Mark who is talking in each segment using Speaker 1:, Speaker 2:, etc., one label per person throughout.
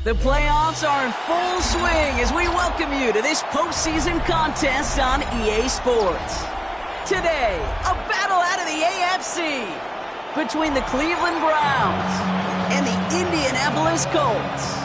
Speaker 1: The playoffs are in full swing as we welcome you to this postseason contest on EA Sports. Today, a battle out of the AFC between the Cleveland Browns and the Indianapolis Colts.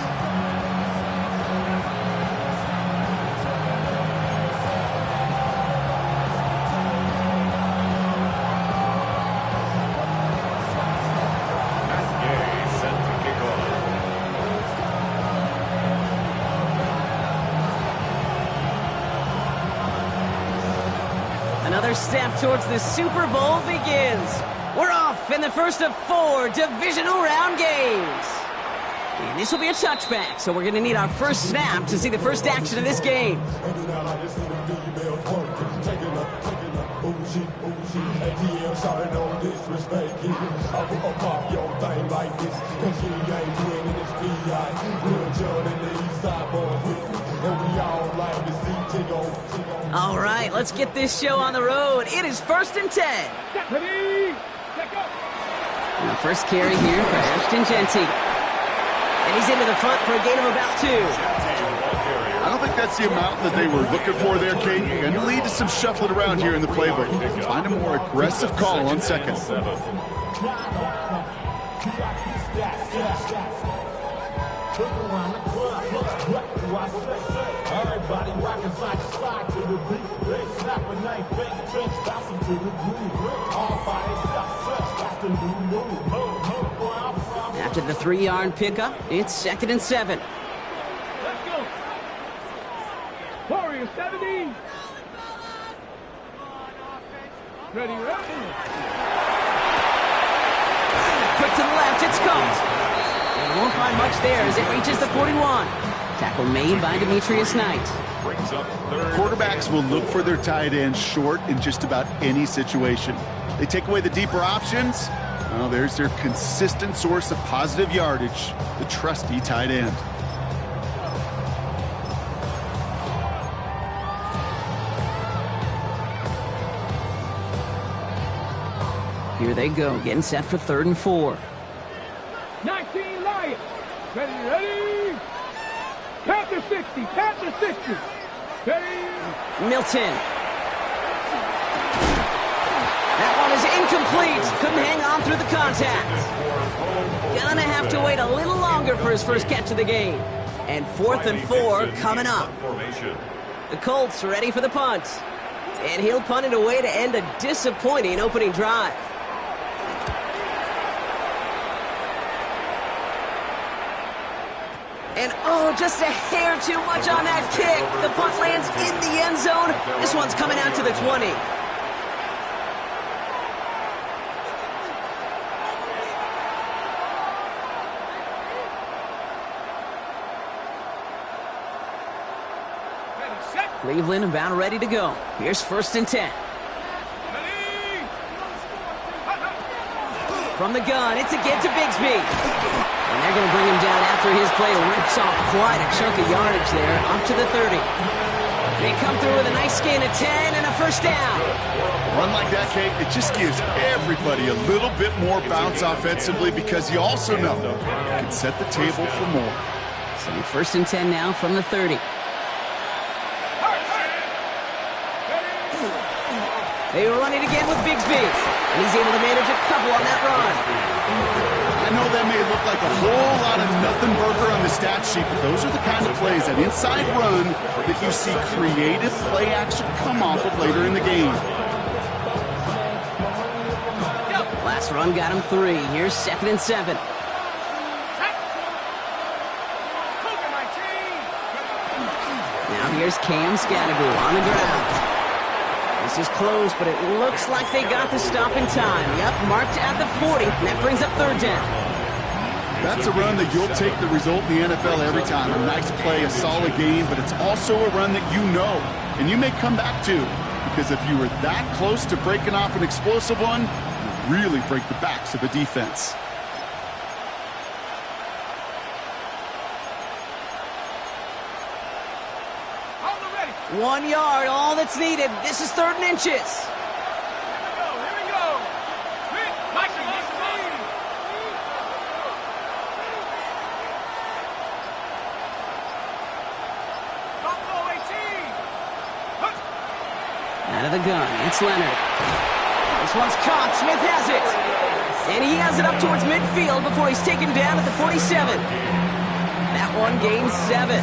Speaker 1: Another step towards the Super Bowl begins. We're off in the first of 4 divisional round games. And this will be a touchback, so we're going to need our first snap to see the first action of this game. All right, let's get this show on the road. It is 1st and 10. And the first carry here for Ashton Genty. And he's into the front for a gain of about 2.
Speaker 2: I don't think that's the amount that they were looking for there, Kate. Going to lead to some shuffling around here in the playbook. Find a more aggressive call on second.
Speaker 1: After the 3-yard pickup, it's 2nd and 7.
Speaker 3: Let's go. Warrior 70. Ready,
Speaker 1: Quick to the left, it's caught. And won't find much there as it reaches the 41. Tackle made by Demetrius Knight.
Speaker 2: Quarterbacks will look for their tight end short in just about any situation. They take away the deeper options. Well, there's their consistent source of positive yardage, the trusty tight end.
Speaker 1: Here they go, getting set for 3rd and 4.
Speaker 3: 19 Lions. Ready. Panther 60. Panther 60. Ready.
Speaker 1: Milton. That one is incomplete. Couldn't hang on through the contact. Gonna have to wait a little longer for his first catch of the game. And 4th and 4 coming up. The Colts ready for the punt. And he'll punt it away to end a disappointing opening drive. And oh, just a hair too much on that kick. The punt lands in the end zone. This one's coming out to the 20. Cleveland about ready to go. Here's 1st and 10. From the gun, it's a get to Bigsby. And they're going to bring him down after his play rips off quite a chunk of yardage there, up to the 30. They come through with a nice gain of 10 and a first down.
Speaker 2: A run like that, Kate, it just gives everybody a little bit more bounce offensively because you also know you can set the table for more.
Speaker 1: So 1st and 10 now from the 30. They run it again with Bigsby, and he's able to manage a couple on that run.
Speaker 2: I know that may look like a whole lot of nothing burger on the stat sheet, but those are the kind of plays, that inside run, that you see creative play action come off of later in the game.
Speaker 1: Last run got him 3. Here's 2nd and 7. Now here's Cam Scattergood on the ground. This is close, but it looks like they got the stop in time. Yep, marked at the 40, and that brings up 3rd down.
Speaker 2: That's a run that you'll take the result in the NFL every time. A nice play, a solid game, but it's also a run that you know, and you may come back to, because if you were that close to breaking off an explosive one, you really break the backs of the defense.
Speaker 1: 1 yard, all that's needed. This is 3rd and inches.
Speaker 3: Here we go. Mikey,
Speaker 1: out of the gun, it's Leonard. This one's caught. Smith has it. And he has it up towards midfield before he's taken down at the 47. That one gains 7.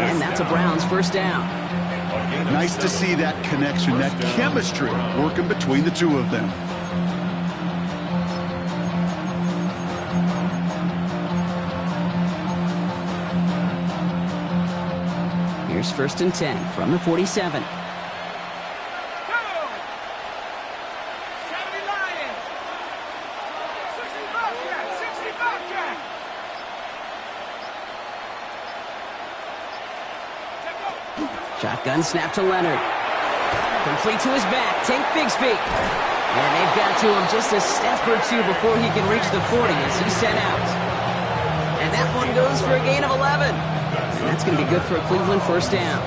Speaker 1: And that's a Browns first down.
Speaker 2: Nice to see that connection, that chemistry working between the two of them.
Speaker 1: Here's 1st and 10 from the 47. Shotgun snap to Leonard. Complete to his back. Tank Bigsby. And they've got to him just a step or two before he can reach the 40 as he's sent out. And that one goes for a gain of 11. And that's going to be good for a Cleveland first down.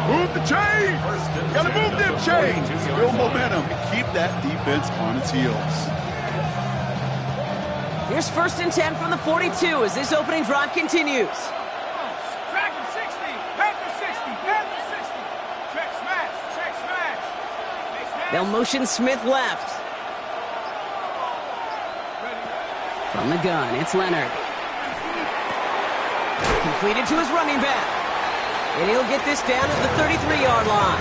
Speaker 2: Move the chains! Gotta move them chains! Build momentum. Keep that defense on its heels.
Speaker 1: Here's 1st and 10 from the 42 as this opening drive continues. They'll motion Smith left. From the gun, it's Leonard. Completed to his running back. And he'll get this down at the 33-yard line.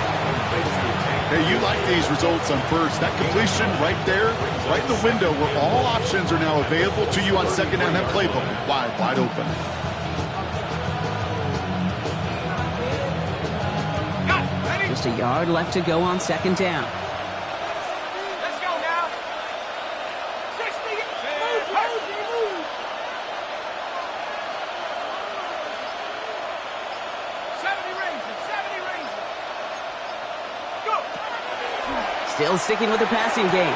Speaker 2: Hey, you like these results on first. That completion right there, right in the window where all options are now available to you on second down. That playbook wide open.
Speaker 1: Just a yard left to go on 2nd down. Still sticking with the passing game.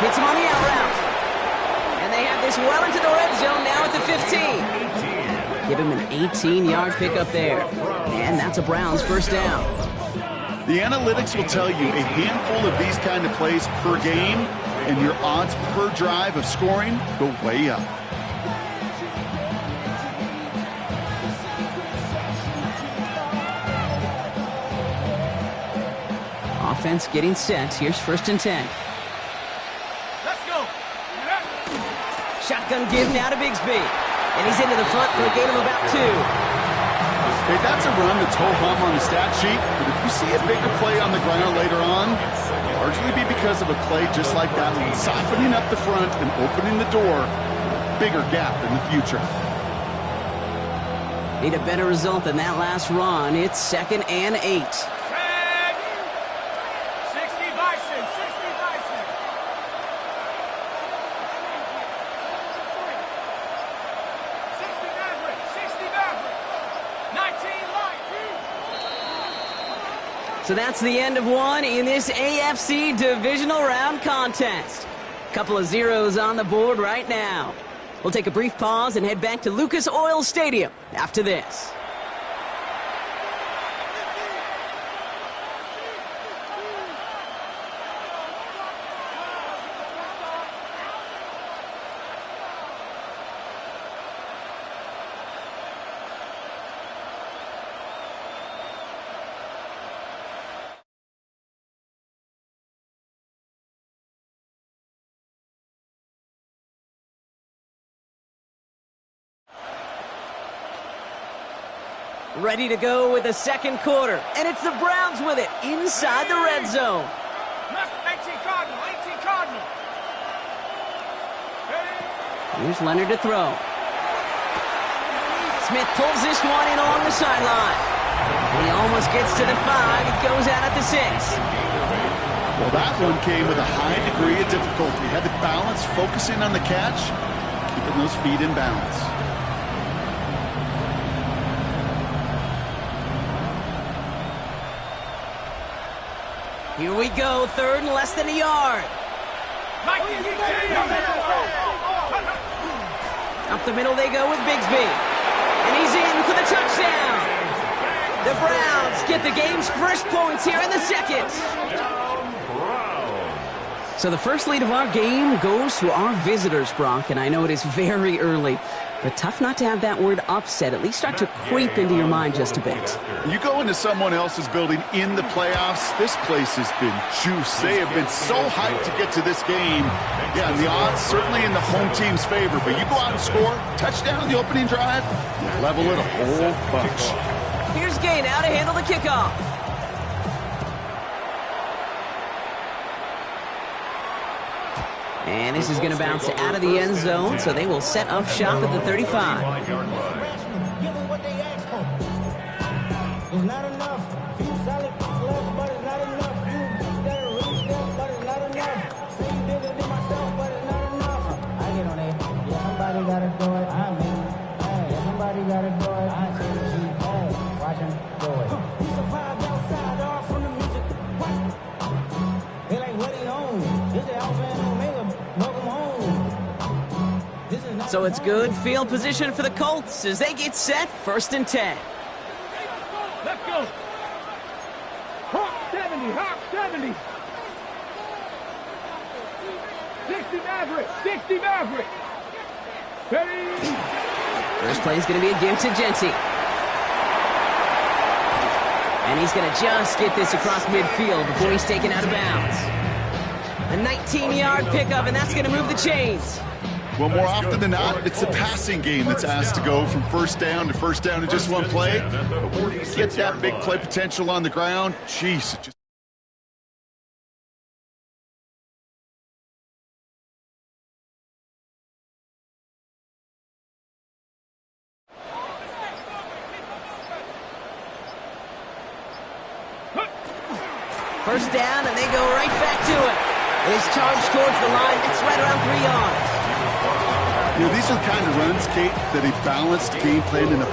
Speaker 1: Hits him on the out route. And they have this well into the red zone now at the 15. Give him an 18-yard pickup there. And that's a Browns first down.
Speaker 2: The analytics will tell you a handful of these kind of plays per game, and your odds per drive of scoring go way up.
Speaker 1: Offense getting set. Here's 1st and 10.
Speaker 3: Let's go.
Speaker 1: Shotgun give now to Bigsby. And he's into the front for a gain of about 2.
Speaker 2: Hey, that's a run that's ho-hum on the stat sheet, but if you see a bigger play on the ground later on, it'll largely be because of a play just like that one, softening up the front and opening the door for a bigger gap in the future.
Speaker 1: Need a better result than that last run. It's 2nd and 8. So that's the end of one in this AFC divisional round contest. Couple of zeros on the board right now. We'll take a brief pause and head back to Lucas Oil Stadium after this. Ready to go with the second quarter. And it's the Browns with it inside the red zone.
Speaker 3: 18 Cardinal, 18 Cardinal.
Speaker 1: Here's Leonard to throw. Smith pulls this one in along the sideline. He almost gets to the 5. It goes out at the 6.
Speaker 2: Well, that one came with a high degree of difficulty. Had the balance focusing on the catch, keeping those feet in balance.
Speaker 1: Here we go, 3rd and less than a yard. Up the middle they go with Bigsby. And he's in for the touchdown. The Browns get the game's first points here in the second. So the first lead of our game goes to our visitors, Brock, and I know it is very early, but tough not to have that word upset at least start to creep into your mind just a bit.
Speaker 2: You go into someone else's building in the playoffs, this place has been juiced. They have been so hyped to get to this game. Yeah, and the odds certainly in the home team's favor, but you go out and score, touchdown on the opening drive, you level it a whole bunch.
Speaker 1: Here's Gay now to handle the kickoff. And this is going to bounce out of the end zone, so they will set up shop at the 35.
Speaker 4: Give them what they asked for. It's not enough. You solid left, but it's not enough. You better reach them, but it's not enough. Say you bigger than myself, but it's not enough. I get on it. Yeah, somebody gotta do it. I mean, hey, somebody gotta do it. I say the G, hey, watch him do it. He survived outside, all from the music. What? They like, what he on? This is Alpha and Omega. Welcome home. This is not
Speaker 1: So it's good field position for the Colts as they get set, 1st and 10.
Speaker 3: Let's go. Hawk 70, Hawk 70. 60 Maverick, 60 Maverick. Ready?
Speaker 1: First play is going to be a give to Genty. And he's going to just get this across midfield before he's taken out of bounds. A 19-yard pickup, and that's going to move the chains.
Speaker 2: Well, more often than not, it's the passing game that's asked to go from first down in just one play. But when you get that big play potential on the ground, jeez, it just...
Speaker 1: First down, and they go right back to it. It's charged towards the line. It's right around 3 yards.
Speaker 2: You know, these are the kind of runs, Kate, that a balanced game plan in a